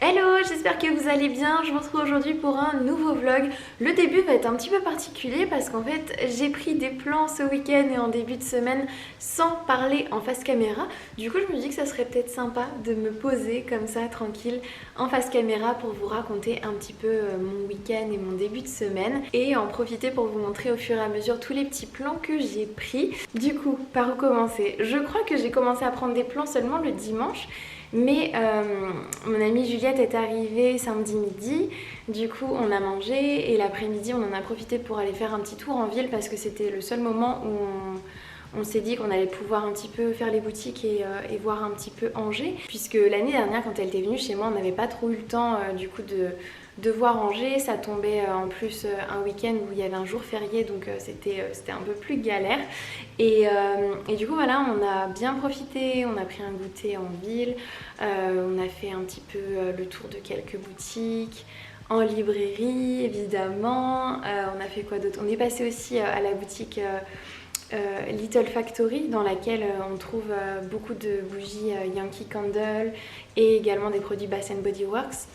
Hello, j'espère que vous allez bien. Je vous retrouve aujourd'hui pour un nouveau vlog. Le début va être un petit peu particulier parce qu'en fait j'ai pris des plans ce week-end et en début de semaine sans parler en face caméra. Du coup je me dis que ça serait peut-être sympa de me poser comme ça tranquille en face caméra pour vous raconter un petit peu mon week-end et mon début de semaine et en profiter pour vous montrer au fur et à mesure tous les petits plans que j'ai pris. Du coup, par où commencer? Je crois que j'ai commencé à prendre des plans seulement le dimanche. Mais mon amie Juliette est arrivée samedi midi, du coup on a mangé et l'après-midi on en a profité pour aller faire un petit tour en ville parce que c'était le seul moment où on s'est dit qu'on allait pouvoir un petit peu faire les boutiques et voir un petit peu Angers. Puisque l'année dernière quand elle était venue chez moi on n'avait pas trop eu le temps du coup de voir Angers, ça tombait en plus un week-end où il y avait un jour férié donc c'était un peu plus galère et du coup voilà on a bien profité, on a pris un goûter en ville, on a fait un petit peu le tour de quelques boutiques, en librairie évidemment, on a fait quoi d'autre? On est passé aussi à la boutique Little Factory dans laquelle on trouve beaucoup de bougies Yankee Candle et également des produits Bath Body Works.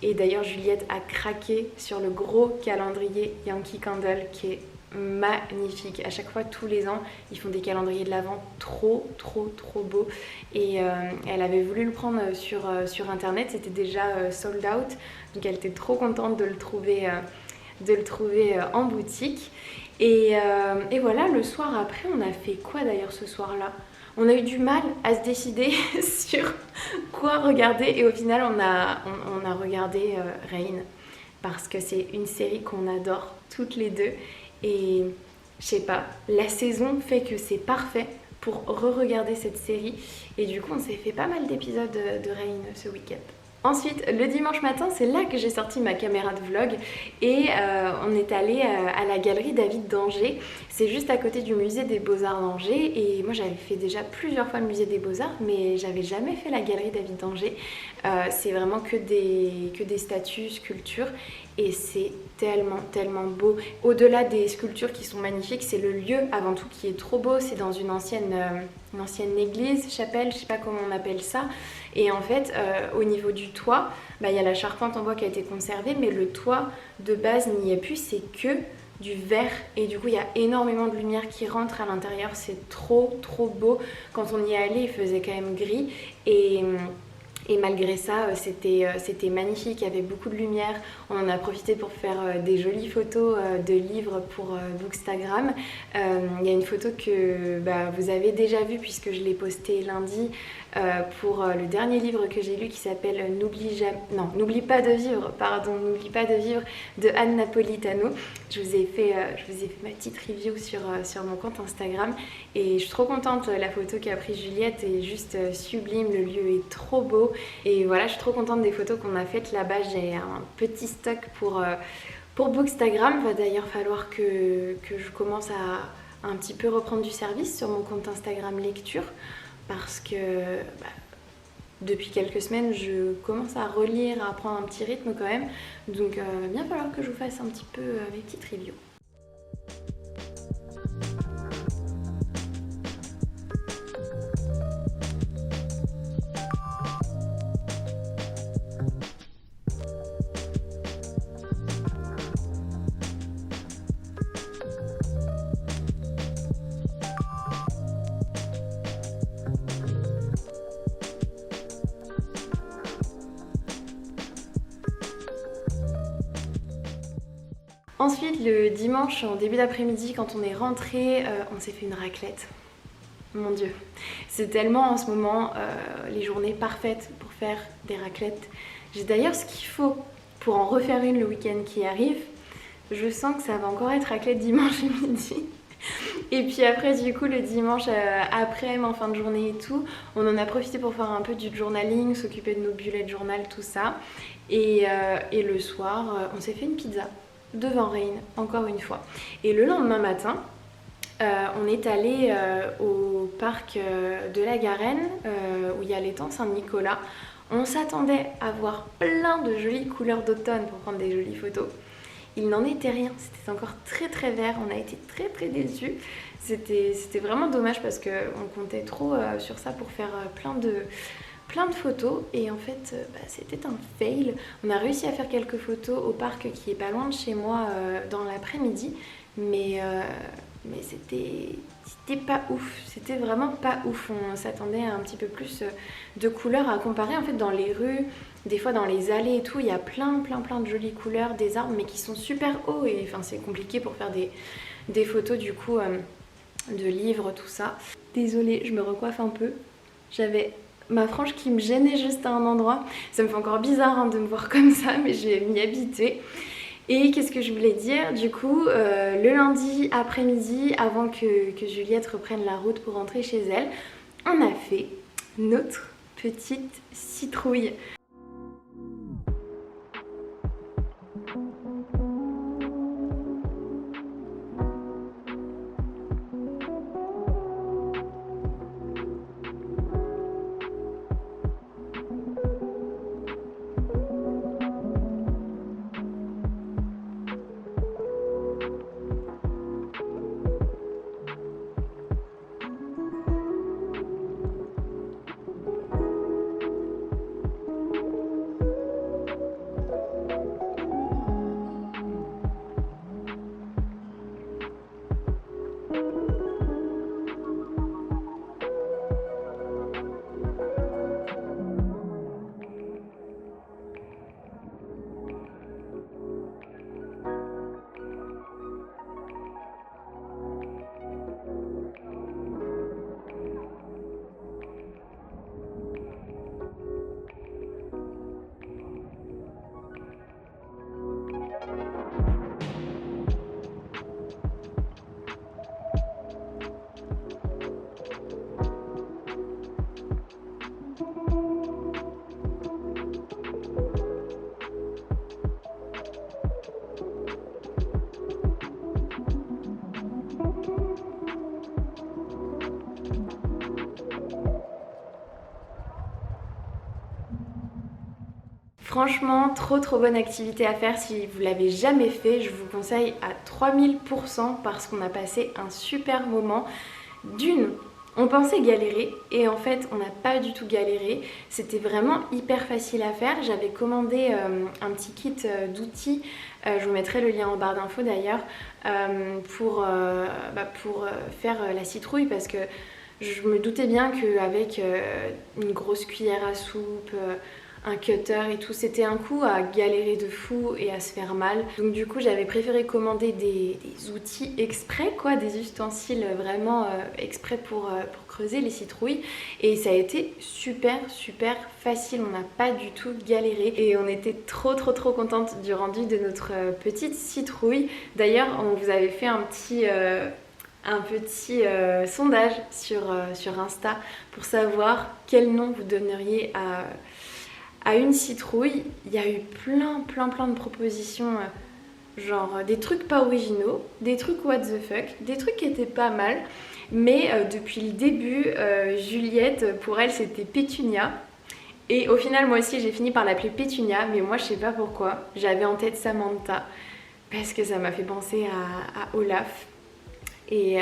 Et d'ailleurs Juliette a craqué sur le gros calendrier Yankee Candle qui est magnifique. À chaque fois, tous les ans, ils font des calendriers de l'Avent trop beaux et elle avait voulu le prendre sur internet, c'était déjà sold out, donc elle était trop contente de le trouver en boutique. Et voilà, le soir après, on a fait quoi d'ailleurs ce soir-là? On a eu du mal à se décider sur quoi regarder et au final on a regardé Reign parce que c'est une série qu'on adore toutes les deux et je sais pas, la saison fait que c'est parfait pour re-regarder cette série et du coup on s'est fait pas mal d'épisodes de Reign ce week-end. Ensuite, le dimanche matin, c'est là que j'ai sorti ma caméra de vlog et on est allé à la galerie David d'Angers. C'est juste à côté du musée des Beaux-Arts d'Angers et moi j'avais fait déjà plusieurs fois le musée des Beaux-Arts mais j'avais jamais fait la galerie David d'Angers. C'est vraiment que des statues, sculptures et c'est tellement beau. Au-delà des sculptures qui sont magnifiques, c'est le lieu avant tout qui est trop beau. C'est dans une ancienne église, chapelle, je sais pas comment on appelle ça. Et en fait, au niveau du toit, il y a la charpente en bois qui a été conservée, mais le toit de base n'y est plus, c'est que du verre. Et du coup, il y a énormément de lumière qui rentre à l'intérieur, c'est trop beau. Quand on y est allé, il faisait quand même gris. Et malgré ça, c'était magnifique, il y avait beaucoup de lumière. On en a profité pour faire des jolies photos de livres pour Bookstagram. Il y a une photo que vous avez déjà vue puisque je l'ai postée lundi pour le dernier livre que j'ai lu qui s'appelle N'oublie pas de vivre de Anne Napolitano. Je vous ai fait ma petite review sur mon compte Instagram et je suis trop contente. La photo qu'a prise Juliette est juste sublime, le lieu est trop beau et voilà, je suis trop contente des photos qu'on a faites là-bas. J'ai un petit stock pour Bookstagram. Il va d'ailleurs falloir que je commence à un petit peu reprendre du service sur mon compte Instagram lecture parce que depuis quelques semaines je commence à relire, à prendre un petit rythme quand même, donc il va falloir que je vous fasse un petit peu mes petites reviews. Ensuite, le dimanche, en début d'après-midi, quand on est rentré, on s'est fait une raclette. Mon Dieu, c'est tellement en ce moment les journées parfaites pour faire des raclettes. J'ai d'ailleurs ce qu'il faut pour en refaire une le week-end qui arrive. Je sens que ça va encore être raclette dimanche et midi. Et puis après du coup le dimanche après, en fin de journée et tout, on en a profité pour faire un peu du journaling, s'occuper de nos bullet journal, tout ça. Et le soir, on s'est fait une pizza devant Reign, encore une fois. Et le lendemain matin, on est allé au parc de la Garenne, où il y a l'étang Saint-Nicolas. On s'attendait à voir plein de jolies couleurs d'automne pour prendre des jolies photos. Il n'en était rien, c'était encore très vert, on a été très déçus. C'était vraiment dommage parce qu'on comptait trop sur ça pour faire plein plein de photos et en fait c'était un fail. On a réussi à faire quelques photos au parc qui est pas loin de chez moi dans l'après-midi, mais c'était pas ouf, c'était vraiment pas ouf. On s'attendait à un petit peu plus de couleurs à comparer. En fait dans les rues, des fois dans les allées et tout, il y a plein de jolies couleurs, des arbres mais qui sont super hauts et enfin c'est compliqué pour faire des photos du coup de livres, tout ça. Désolée, je me recoiffe un peu. J'avais ma frange qui me gênait juste à un endroit. Ça me fait encore bizarre de me voir comme ça, mais je vais m'y habituer. Et qu'est-ce que je voulais dire? Du coup, le lundi après-midi, avant que Juliette reprenne la route pour rentrer chez elle, on a fait notre petite citrouille. Franchement, trop bonne activité à faire. Si vous l'avez jamais fait, je vous conseille à 3000% parce qu'on a passé un super moment. D'une, on pensait galérer et en fait on n'a pas du tout galéré. C'était vraiment hyper facile à faire. J'avais commandé un petit kit d'outils, je vous mettrai le lien en barre d'infos d'ailleurs, pour faire la citrouille parce que je me doutais bien qu'avec une grosse cuillère à soupe, un cutter et tout, c'était un coup à galérer de fou et à se faire mal. Donc du coup j'avais préféré commander des outils exprès quoi, des ustensiles vraiment exprès pour creuser les citrouilles et ça a été super facile, on n'a pas du tout galéré et on était trop contente du rendu de notre petite citrouille. D'ailleurs on vous avait fait un petit sondage sur Insta pour savoir quel nom vous donneriez à une citrouille. Il y a eu plein de propositions, genre des trucs pas originaux, des trucs what the fuck, des trucs qui étaient pas mal, mais depuis le début, Juliette, pour elle c'était Pétunia. Et au final moi aussi j'ai fini par l'appeler Pétunia, mais moi je sais pas pourquoi, j'avais en tête Samantha, parce que ça m'a fait penser à Olaf. Et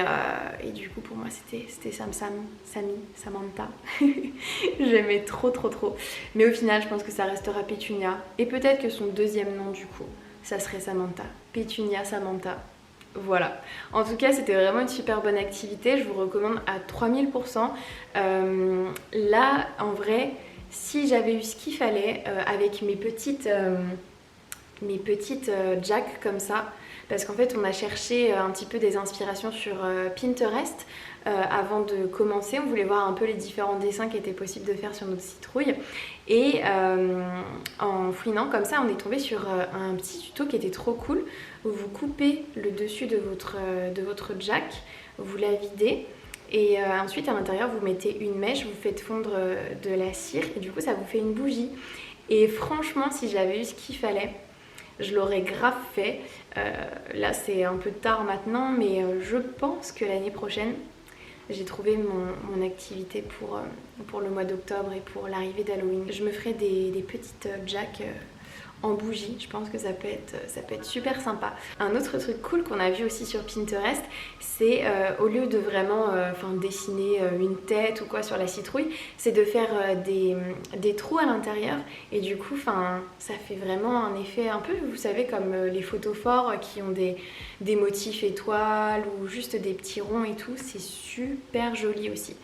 du coup pour moi c'était Samy, Samantha. J'aimais trop. Mais au final je pense que ça restera Pétunia. Et peut-être que son deuxième nom du coup, ça serait Samantha. Pétunia, Samantha. Voilà. En tout cas c'était vraiment une super bonne activité. Je vous recommande à 3000%. Là en vrai, si j'avais eu ce qu'il fallait avec mes petites jacks comme ça, parce qu'en fait on a cherché un petit peu des inspirations sur Pinterest avant de commencer. On voulait voir un peu les différents dessins qui étaient possibles de faire sur notre citrouille et en fouinant comme ça on est tombé sur un petit tuto qui était trop cool où vous coupez le dessus de votre jack, vous la videz et ensuite à l'intérieur vous mettez une mèche, vous faites fondre de la cire et du coup ça vous fait une bougie. Et franchement si j'avais eu ce qu'il fallait, je l'aurais grave fait. Là c'est un peu tard maintenant mais je pense que l'année prochaine j'ai trouvé mon activité pour le mois d'octobre et pour l'arrivée d'Halloween. Je me ferai des petites jacks en bougie. Je pense que ça peut être super sympa. Un autre truc cool qu'on a vu aussi sur Pinterest, c'est au lieu de vraiment dessiner une tête ou quoi sur la citrouille, c'est de faire des trous à l'intérieur et du coup ça fait vraiment un effet un peu, vous savez, comme les photophores qui ont des motifs étoiles ou juste des petits ronds et tout. C'est super joli aussi.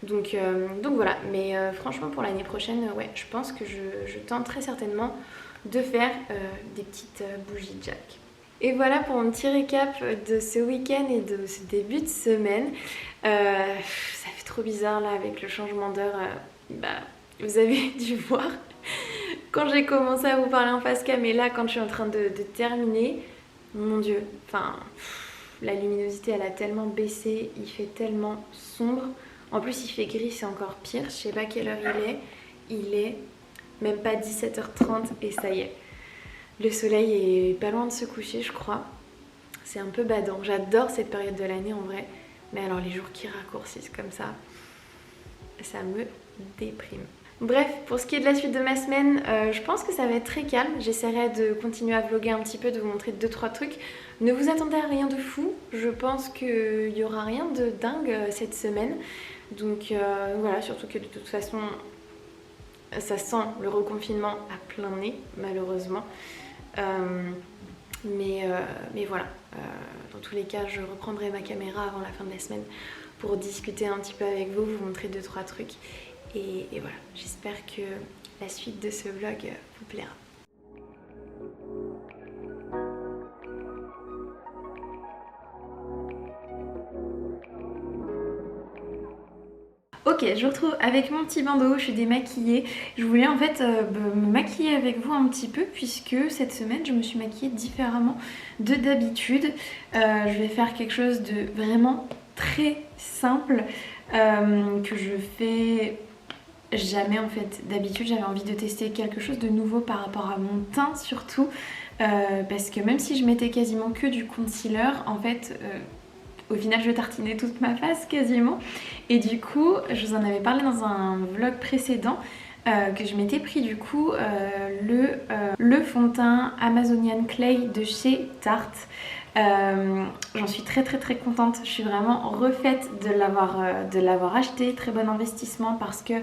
Donc voilà, mais franchement pour l'année prochaine, ouais, je pense que je tente très certainement de faire des petites bougies Jack. Et voilà pour mon petit récap de ce week-end et de ce début de semaine. Ça fait trop bizarre là avec le changement d'heure. Vous avez dû voir quand j'ai commencé à vous parler en face cam et là quand je suis en train de terminer. Mon Dieu, la luminosité elle a tellement baissé, il fait tellement sombre. En plus il fait gris, c'est encore pire. Je sais pas quelle heure il est. Il est même pas 17h30 et ça y est. Le soleil est pas loin de se coucher, je crois. C'est un peu badant. J'adore cette période de l'année en vrai. Mais alors les jours qui raccourcissent comme ça me déprime. Bref, pour ce qui est de la suite de ma semaine, je pense que ça va être très calme. J'essaierai de continuer à vlogger un petit peu, de vous montrer 2-3 trucs. Ne vous attendez à rien de fou. Je pense qu'il n'y aura rien de dingue cette semaine. Donc voilà, surtout que de toute façon, ça sent le reconfinement à plein nez, malheureusement. Mais voilà, dans tous les cas, je reprendrai ma caméra avant la fin de la semaine pour discuter un petit peu avec vous, vous montrer 2-3 trucs. Et voilà, j'espère que la suite de ce vlog vous plaira. Ok, je vous retrouve avec mon petit bandeau, je suis démaquillée. Je voulais en fait me maquiller avec vous un petit peu puisque cette semaine je me suis maquillée différemment de d'habitude. Je vais faire quelque chose de vraiment très simple que je fais jamais en fait. D'habitude j'avais envie de tester quelque chose de nouveau par rapport à mon teint surtout parce que même si je mettais quasiment que du concealer, en fait au final je tartinais toute ma face quasiment. Et du coup je vous en avais parlé dans un vlog précédent que je m'étais pris du coup le fond de teint Amazonian Clay de chez Tarte. J'en suis très contente, je suis vraiment refaite de l'avoir acheté. Très bon investissement parce que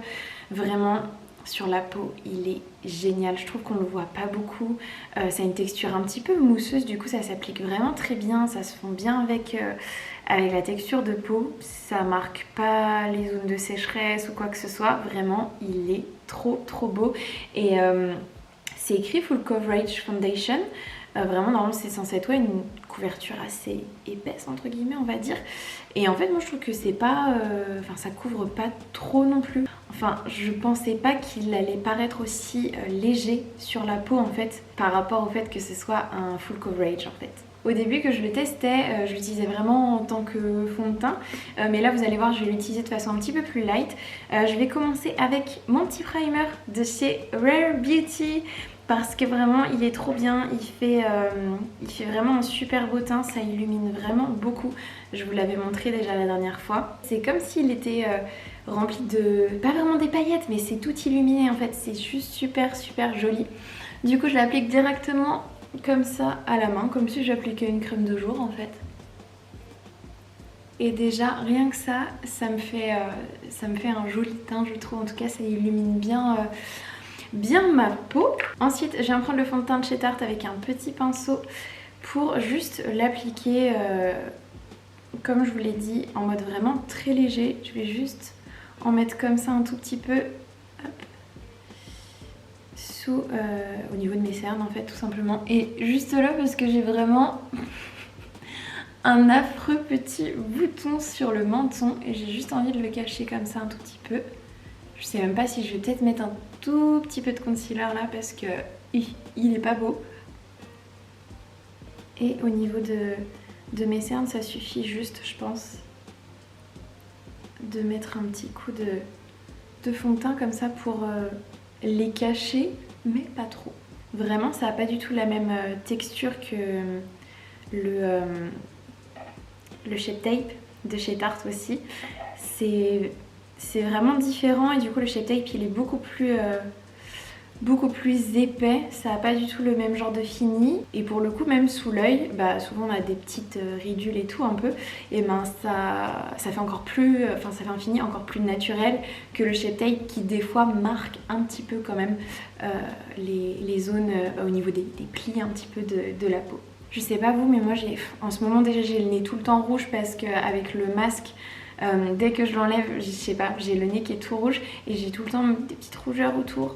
vraiment sur la peau il est génial, je trouve qu'on le voit pas beaucoup. Ça a une texture un petit peu mousseuse, du coup ça s'applique vraiment très bien, ça se fond bien avec la texture de peau, ça marque pas les zones de sécheresse ou quoi que ce soit. Vraiment il est trop beau et c'est écrit Full Coverage Foundation. Vraiment normalement c'est censé être une couverture assez épaisse entre guillemets on va dire, et en fait moi je trouve que c'est pas ça couvre pas trop non plus. Enfin je pensais pas qu'il allait paraître aussi léger sur la peau en fait par rapport au fait que ce soit un full coverage en fait. Au début que je le testais, je l'utilisais vraiment en tant que fond de teint, mais là vous allez voir je vais l'utiliser de façon un petit peu plus light. Je vais commencer avec mon petit primer de chez Rare Beauty parce que vraiment il est trop bien, il fait vraiment un super beau teint, ça illumine vraiment beaucoup. Je vous l'avais montré déjà la dernière fois. C'est comme s'il était rempli de, pas vraiment des paillettes, mais c'est tout illuminé en fait, c'est juste super joli. Du coup je l'applique directement comme ça à la main, comme si j'appliquais une crème de jour en fait. Et déjà rien que ça, ça me fait un joli teint je trouve, en tout cas ça illumine bien ma peau. Ensuite je viens prendre le fond de teint de chez Tarte avec un petit pinceau pour juste l'appliquer comme je vous l'ai dit en mode vraiment très léger. Je vais juste en mettre comme ça un tout petit peu, hop, sous au niveau de mes cernes en fait tout simplement, et juste là parce que j'ai vraiment un affreux petit bouton sur le menton et j'ai juste envie de le cacher comme ça un tout petit peu. Je sais même pas si je vais peut-être mettre un tout petit peu de concealer là parce que il est pas beau. Et au niveau de mes cernes ça suffit juste je pense de mettre un petit coup de fond de teint comme ça pour les cacher, mais pas trop. Vraiment ça n'a pas du tout la même texture que le Shape Tape de chez Tarte aussi. C'est vraiment différent et du coup le Shape Tape il est beaucoup plus beaucoup plus épais, ça n'a pas du tout le même genre de fini. Et pour le coup, même sous l'œil, bah souvent on a des petites ridules et tout un peu, et ben ça fait encore plus, enfin ça fait un fini encore plus naturel que le Shape Tape qui des fois marque un petit peu quand même les zones au niveau des plis un petit peu de la peau. Je sais pas vous, mais moi en ce moment déjà j'ai le nez tout le temps rouge parce qu'avec le masque, dès que je l'enlève, je sais pas, j'ai le nez qui est tout rouge et j'ai tout le temps des petites rougeurs autour.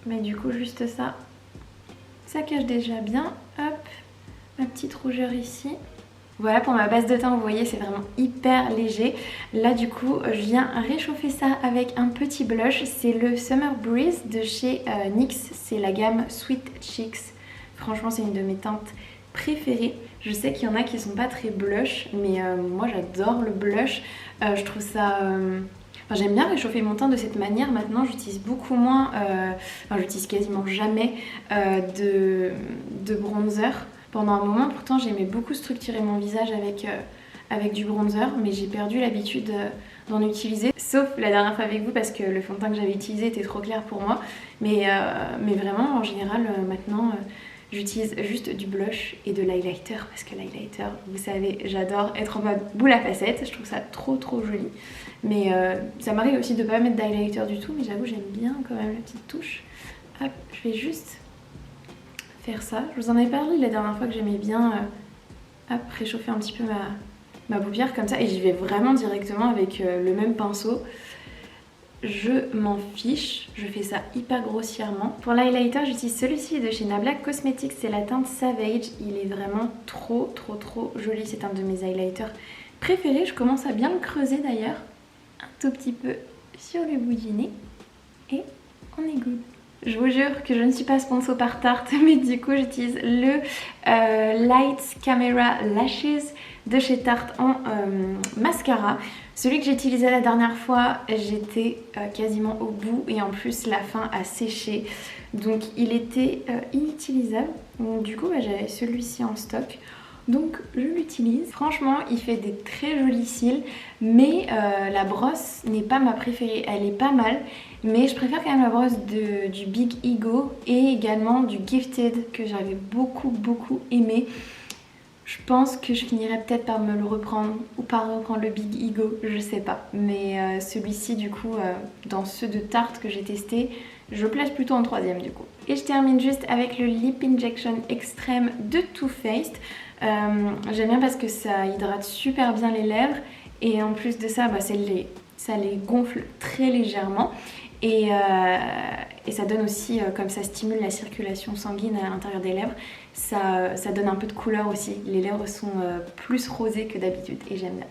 Mais du coup juste ça cache déjà bien. Hop, ma petite rougeur ici. Voilà pour ma base de teint, vous voyez c'est vraiment hyper léger. Là du coup je viens réchauffer ça avec un petit blush. C'est le Summer Breeze de chez NYX, c'est la gamme Sweet Cheeks. Franchement c'est une de mes teintes préférées. Je sais qu'il y en a qui sont pas très blush, mais moi j'adore le blush. Je trouve ça... Enfin, j'aime bien réchauffer mon teint de cette manière. Maintenant j'utilise beaucoup moins, enfin j'utilise quasiment jamais de bronzer. Pendant un moment pourtant j'aimais beaucoup structurer mon visage avec du bronzer, mais j'ai perdu l'habitude d'en utiliser. Sauf la dernière fois avec vous parce que le fond de teint que j'avais utilisé était trop clair pour moi. Mais vraiment en général maintenant... J'utilise juste du blush et de l'highlighter parce que l'highlighter, vous savez, j'adore être en mode boule à facettes, je trouve ça trop joli. Mais ça m'arrive aussi de ne pas mettre d'highlighter du tout, mais j'avoue j'aime bien quand même la petite touche. Hop, je vais juste faire ça. Je vous en avais parlé la dernière fois que j'aimais bien réchauffer un petit peu ma paupière comme ça et j'y vais vraiment directement avec le même pinceau. Je m'en fiche, je fais ça hyper grossièrement. Pour l'highlighter, j'utilise celui-ci de chez Nabla Cosmetics, c'est la teinte Savage. Il est vraiment trop joli, c'est un de mes highlighters préférés. Je commence à bien le creuser d'ailleurs, un tout petit peu sur le bout du nez et on est good. Je vous jure que je ne suis pas sponsor par Tarte, mais du coup j'utilise le Lights Camera Lashes de chez Tarte en mascara. Celui que j'ai utilisé la dernière fois, j'étais quasiment au bout et en plus la fin a séché. Donc il était inutilisable. Donc, du coup j'avais celui-ci en stock. Donc je l'utilise. Franchement il fait des très jolis cils, mais la brosse n'est pas ma préférée. Elle est pas mal, mais je préfère quand même la brosse du Big Ego et également du Gifted que j'avais beaucoup aimé. Je pense que je finirai peut-être par me le reprendre ou par reprendre le Big Ego, je sais pas. Mais celui-ci du coup, dans ceux de Tarte que j'ai testé, je le place plutôt en troisième du coup. Et je termine juste avec le Lip Injection Extreme de Too Faced. J'aime bien parce que ça hydrate super bien les lèvres et en plus de ça, ça les gonfle très légèrement. Et ça donne aussi, comme ça stimule la circulation sanguine à l'intérieur des lèvres, ça donne un peu de couleur aussi. Les lèvres sont plus rosées que d'habitude et j'aime bien.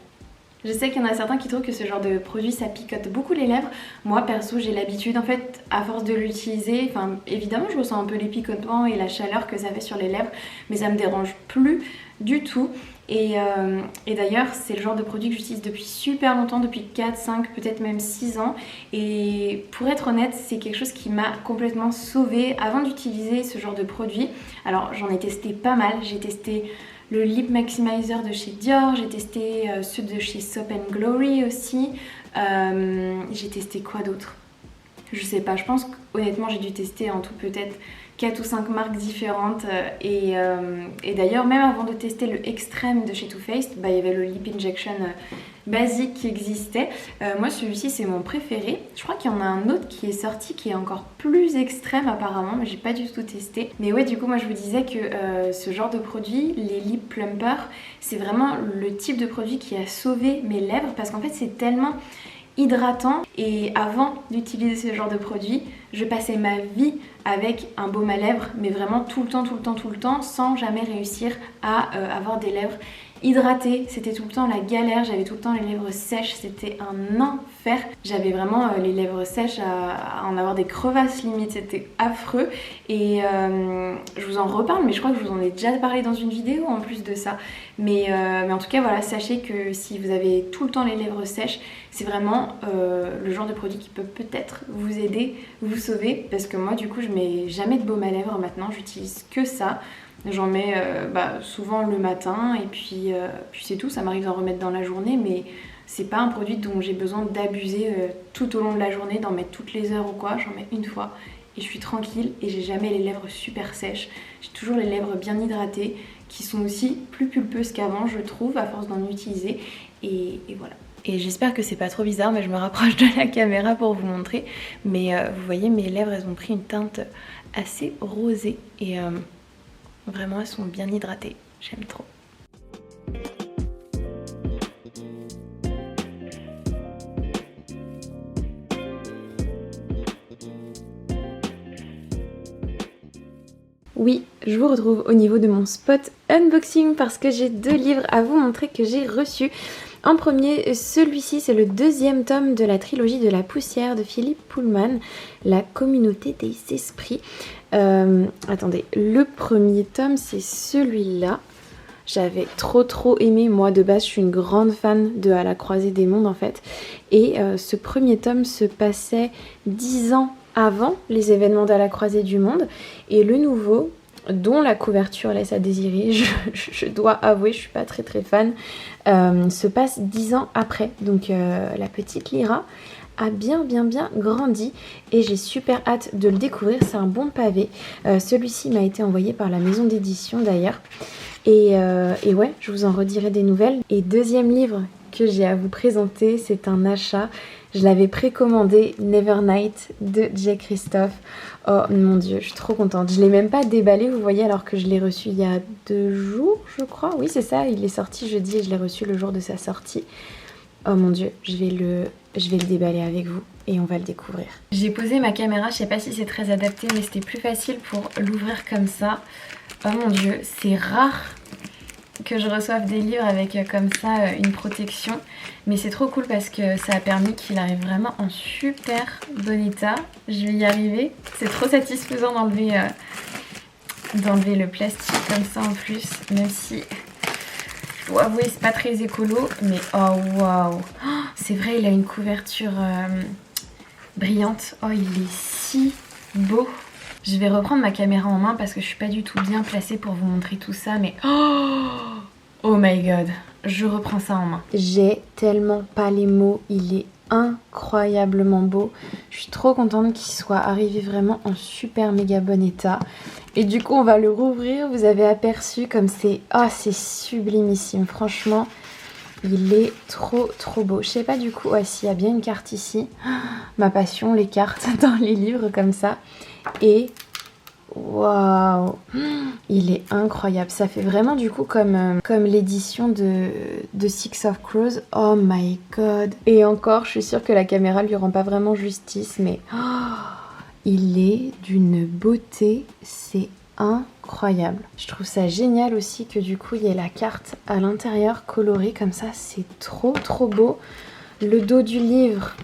Je sais qu'il y en a certains qui trouvent que ce genre de produit ça picote beaucoup les lèvres. Moi perso j'ai l'habitude en fait à force de l'utiliser, enfin évidemment je ressens un peu les picotements et la chaleur que ça fait sur les lèvres, mais ça me dérange plus du tout. Et d'ailleurs c'est le genre de produit que j'utilise depuis super longtemps, depuis 4, 5, peut-être même 6 ans. Et pour être honnête c'est quelque chose qui m'a complètement sauvée avant d'utiliser ce genre de produit. Alors j'en ai testé pas mal, j'ai testé le Lip Maximizer de chez Dior, j'ai testé ceux de chez Soap & Glory aussi. J'ai testé quoi d'autre? Je sais pas, je pense qu'honnêtement j'ai dû tester en tout peut-être 4 ou 5 marques différentes et d'ailleurs même avant de tester le Extreme de chez Too Faced, il y avait le Lip Injection basique qui existait. Moi celui-ci c'est mon préféré. Je crois qu'il y en a un autre qui est sorti qui est encore plus extrême apparemment, mais j'ai pas du tout testé. Mais ouais du coup moi je vous disais que ce genre de produit, les Lip Plumper, c'est vraiment le type de produit qui a sauvé mes lèvres parce qu'en fait c'est tellement hydratant et avant d'utiliser ce genre de produit je passais ma vie avec un baume à lèvres mais vraiment tout le temps sans jamais réussir à avoir des lèvres hydratées. C'était tout le temps la galère, j'avais tout le temps les lèvres sèches, c'était un enfer. J'avais vraiment les lèvres sèches à en avoir des crevasses limite, c'était affreux et je vous en reparle mais je crois que je vous en ai déjà parlé dans une vidéo en plus de ça. Mais en tout cas voilà, sachez que si vous avez tout le temps les lèvres sèches, c'est vraiment le genre de produit qui peut peut-être vous aider, vous sauver, parce que moi du coup je mets jamais de baume à lèvres maintenant, j'utilise que ça. J'en mets souvent le matin et puis c'est tout, ça m'arrive d'en remettre dans la journée mais C'est pas un produit dont j'ai besoin d'abuser tout au long de la journée, d'en mettre toutes les heures ou quoi. J'en mets une fois et je suis tranquille et j'ai jamais les lèvres super sèches. J'ai toujours les lèvres bien hydratées qui sont aussi plus pulpeuses qu'avant, je trouve, à force d'en utiliser. Et voilà. Et j'espère que c'est pas trop bizarre, mais je me rapproche de la caméra pour vous montrer. Mais vous voyez, mes lèvres, elles ont pris une teinte assez rosée et vraiment, elles sont bien hydratées. J'aime trop. Oui, je vous retrouve au niveau de mon spot unboxing parce que j'ai 2 livres à vous montrer que j'ai reçus. En premier, celui-ci, c'est le 2e tome de la trilogie de la poussière de Philippe Pullman, La communauté des esprits. Attendez, le premier tome, c'est celui-là. J'avais trop aimé, moi de base je suis une grande fan de À la croisée des mondes en fait. Et ce premier tome se passait 10 ans avant les événements d'À la croisée du monde. Et le nouveau, dont la couverture laisse à désirer, je dois avouer, je suis pas très fan, se passe 10 ans après. Donc la petite Lyra a bien grandi et j'ai super hâte de le découvrir, c'est un bon pavé. Celui-ci m'a été envoyé par la maison d'édition d'ailleurs. Et ouais, je vous en redirai des nouvelles. Et 2e livre que j'ai à vous présenter, c'est un achat. Je l'avais précommandé, Nevernight de Jay Christophe. Oh mon dieu, je suis trop contente. Je l'ai même pas déballé, vous voyez, alors que je l'ai reçu il y a 2 jours, je crois. Oui, c'est ça, il est sorti jeudi et je l'ai reçu le jour de sa sortie. Oh mon dieu, je vais le déballer avec vous et on va le découvrir. J'ai posé ma caméra, je sais pas si c'est très adapté, mais c'était plus facile pour l'ouvrir comme ça. Oh mon dieu, c'est rare que je reçoive des livres avec comme ça une protection. Mais c'est trop cool parce que ça a permis qu'il arrive vraiment en super bon état. Je vais y arriver. C'est trop satisfaisant d'enlever le plastique comme ça en plus. Même si, je dois avouer, c'est pas très écolo. Mais oh waouh, c'est vrai, il a une couverture brillante. Oh, il est si beau. Je vais reprendre ma caméra en main parce que je suis pas du tout bien placée pour vous montrer tout ça, mais oh my god, je reprends ça en main. J'ai tellement pas les mots, il est incroyablement beau. Je suis trop contente qu'il soit arrivé vraiment en super méga bon état. Et du coup, on va le rouvrir. Vous avez aperçu comme c'est sublimissime. Franchement, il est trop beau. Je sais pas du coup, ouais, s'il y a bien une carte ici. Ma passion, les cartes dans les livres comme ça. Et waouh, il est incroyable. Ça fait vraiment du coup comme l'édition de Six of Crows. Oh my god. Et encore, je suis sûre que la caméra lui rend pas vraiment justice, mais il est d'une beauté, c'est incroyable. Je trouve ça génial aussi que du coup il y ait la carte à l'intérieur colorée comme ça, c'est trop beau. Le dos du livre,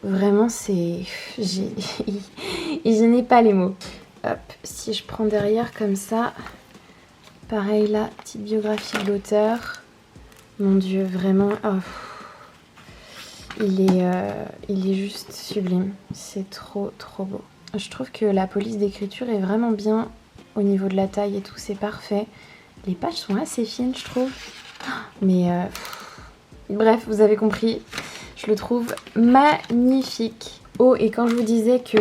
vraiment c'est... Je n'ai pas les mots. Hop, si je prends derrière comme ça, pareil là, petite biographie de l'auteur. Mon dieu, vraiment, il est juste sublime. C'est trop beau. Je trouve que la police d'écriture est vraiment bien au niveau de la taille et tout, c'est parfait. Les pages sont assez fines, je trouve. Mais bref, vous avez compris. Je le trouve magnifique. Oh, et quand je vous disais que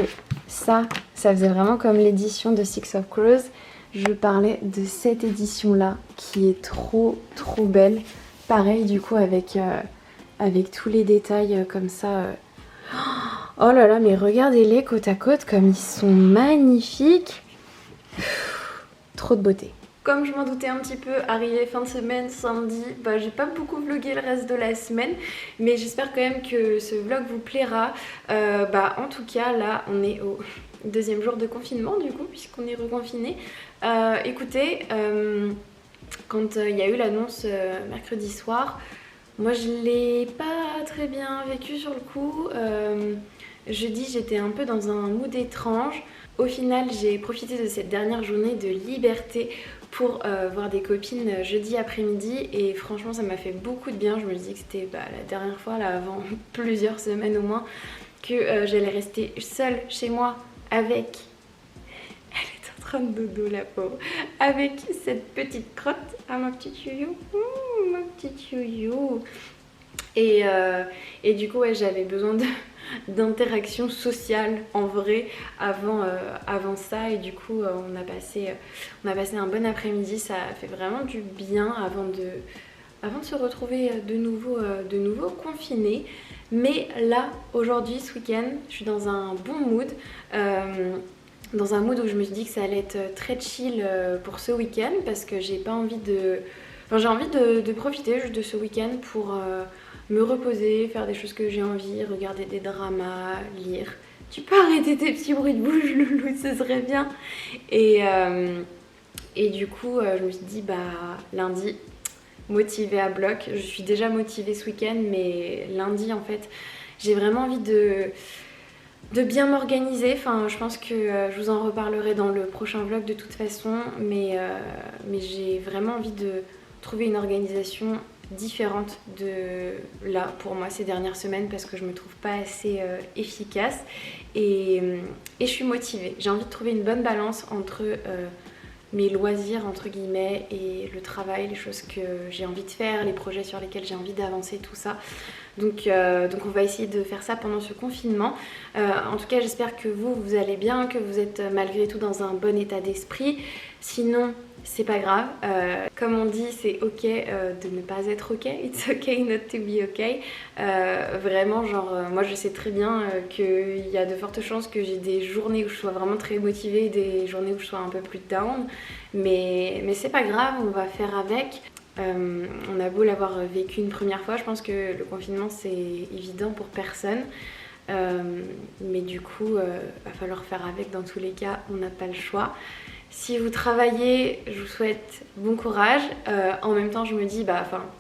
ça faisait vraiment comme l'édition de Six of Crows, je parlais de cette édition-là qui est trop belle. Pareil, du coup, avec tous les détails comme ça. Oh là là, mais regardez-les côte à côte comme ils sont magnifiques. Trop de beauté. Comme je m'en doutais un petit peu, arrivé fin de semaine, samedi, j'ai pas beaucoup vlogué le reste de la semaine, mais j'espère quand même que ce vlog vous plaira. En tout cas, là, on est au 2e jour de confinement du coup, puisqu'on est reconfiné. Écoutez, quand il y a eu l'annonce mercredi soir, moi je l'ai pas très bien vécu sur le coup. Jeudi, j'étais un peu dans un mood étrange. Au final, j'ai profité de cette dernière journée de liberté pour voir des copines jeudi après-midi et franchement ça m'a fait beaucoup de bien. Je me dis que c'était la dernière fois, là, avant plusieurs semaines au moins, que j'allais rester seule chez moi avec... Elle est en train de dodo, la pauvre. Avec cette petite crotte. Ah, ma petite youyou. Ma petite youyou. Et du coup, ouais, j'avais besoin d'interaction sociale en vrai avant ça. Et du coup, on a passé un bon après-midi. Ça a fait vraiment du bien avant de se retrouver de nouveau confinés. Mais là, aujourd'hui, ce week-end, je suis dans un bon mood. Dans un mood où je me suis dit que ça allait être très chill pour ce week-end parce que j'ai pas envie de... Enfin, j'ai envie de profiter juste de ce week-end pour me reposer, faire des choses que j'ai envie, regarder des dramas, lire. Tu peux arrêter tes petits bruits de bouche, loulou, ce serait bien. Et du coup, je me suis dit, bah, lundi, motivée à bloc. Je suis déjà motivée ce week-end, mais lundi, en fait, j'ai vraiment envie de bien m'organiser. Enfin, je pense que je vous en reparlerai dans le prochain vlog de toute façon, mais j'ai vraiment envie de trouver une organisation différente de là pour moi ces dernières semaines parce que je me trouve pas assez efficace et je suis motivée. J'ai envie de trouver une bonne balance entre mes loisirs entre guillemets et le travail, les choses que j'ai envie de faire, les projets sur lesquels j'ai envie d'avancer, tout ça. Donc on va essayer de faire ça pendant ce confinement. En tout cas, j'espère que vous allez bien, que vous êtes malgré tout dans un bon état d'esprit. Sinon, c'est pas grave. Comme on dit, c'est ok de ne pas être ok. It's okay not to be ok. Vraiment, genre, moi je sais très bien qu'il y a de fortes chances que j'ai des journées où je sois vraiment très motivée et des journées où je sois un peu plus down. Mais c'est pas grave, on va faire avec. On a beau l'avoir vécu une première fois, je pense que le confinement c'est évident pour personne. Mais du coup, va falloir faire avec dans tous les cas, on n'a pas le choix. Si vous travaillez, je vous souhaite bon courage. En même temps, je me dis,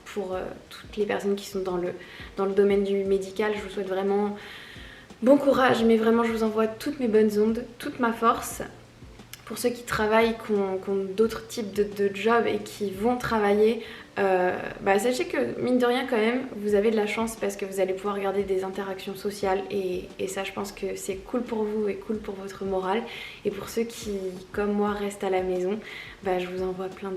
pour toutes les personnes qui sont dans le domaine du médical, je vous souhaite vraiment bon courage. Mais vraiment, je vous envoie toutes mes bonnes ondes, toute ma force. Pour ceux qui travaillent, qui ont d'autres types de jobs et qui vont travailler, sachez que mine de rien quand même, vous avez de la chance parce que vous allez pouvoir regarder des interactions sociales et ça je pense que c'est cool pour vous et cool pour votre morale. Et pour ceux qui, comme moi, restent à la maison, je vous envoie plein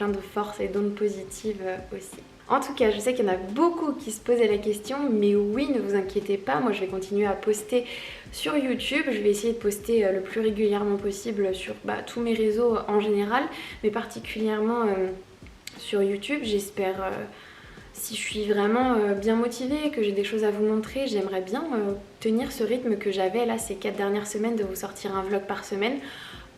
de force et d'ondes positives aussi. En tout cas, je sais qu'il y en a beaucoup qui se posaient la question, mais oui, ne vous inquiétez pas, moi je vais continuer à poster sur YouTube. Je vais essayer de poster le plus régulièrement possible sur tous mes réseaux en général, mais particulièrement sur YouTube. J'espère, si je suis vraiment bien motivée, que j'ai des choses à vous montrer, j'aimerais bien tenir ce rythme que j'avais là ces 4 dernières semaines de vous sortir un vlog par semaine.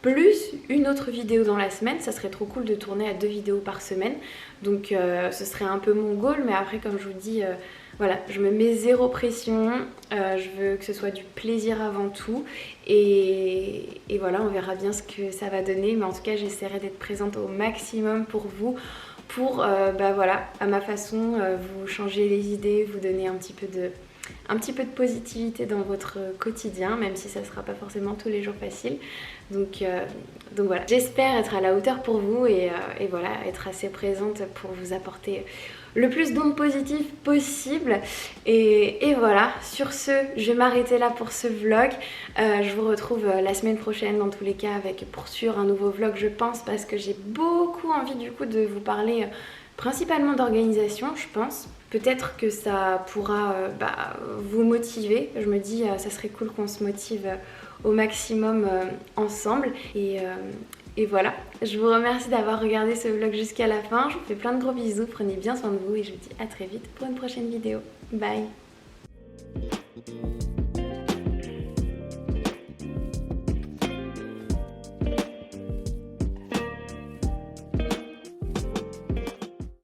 Plus une autre vidéo dans la semaine, ça serait trop cool de tourner à 2 vidéos par semaine. Donc ce serait un peu mon goal, mais après comme je vous dis, voilà, je me mets zéro pression, je veux que ce soit du plaisir avant tout. Et voilà, on verra bien ce que ça va donner, mais en tout cas j'essaierai d'être présente au maximum pour vous. Pour, voilà, à ma façon, vous changer les idées, vous donner un petit peu de positivité dans votre quotidien, même si ça ne sera pas forcément tous les jours facile. Donc voilà, j'espère être à la hauteur pour vous et voilà, être assez présente pour vous apporter le plus d'ondes positives possible. Et voilà, sur ce, je vais m'arrêter là pour ce vlog. Je vous retrouve la semaine prochaine dans tous les cas avec pour sûr un nouveau vlog, je pense, parce que j'ai beaucoup envie du coup de vous parler principalement d'organisation, je pense. Peut-être que ça pourra vous motiver. Je me dis ça serait cool qu'on se motive au maximum ensemble. Et voilà, je vous remercie d'avoir regardé ce vlog jusqu'à la fin. Je vous fais plein de gros bisous, prenez bien soin de vous et je vous dis à très vite pour une prochaine vidéo. Bye.